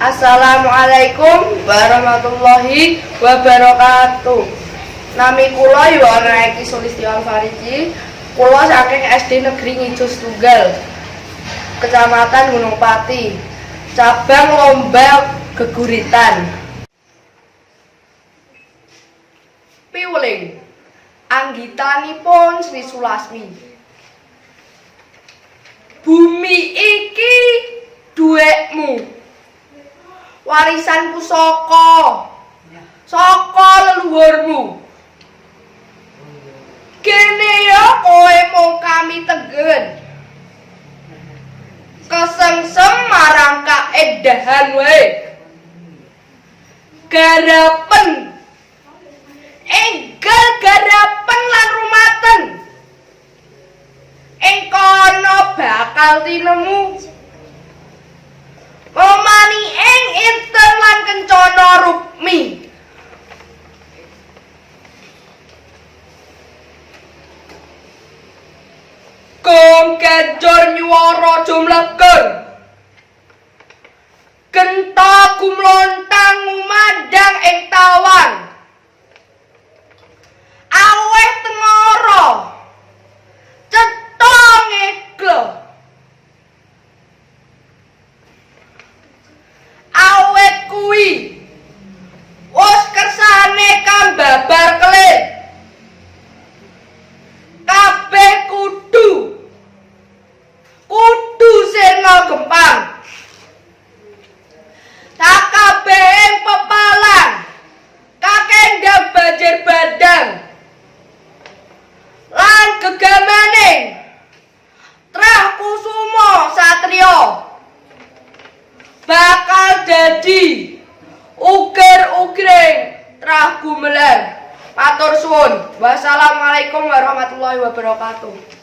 Assalamualaikum warahmatullahi wabarakatuh. Nami kula Yuwana Eki Sulistiwan Fariji. Kula saking SD Negeri Ngijo Setunggal, Kecamatan Gunung Pati, cabang lomba geguritan. Piwuling anggitanipun Sri Sulasmi. Bumi iki duwekmu, warisanku saka leluhurmu. Kene ya kowe mung kami tenggen, kesengsem marang kaedahan wae. Garapen enggal garapen lan rumaten, ing kono bakal tinemu momani ing inten lan kencana rukmi. Gong kejor nyuwara jumleken, genta gumlontang ngumandang ing tawan. Aweh tengara cetha ngeglo, awet kuwi wis kersane kambabar kelir. Kabeh kudu sirna gempang, sakabehing pepalang kakendang banjir bandang lan gegamaning trah kusuma satriya bakal dadi ukir-ukiring trah gumelar. Matur suwun. Wassalamualaikum warahmatullahi wabarakatuh.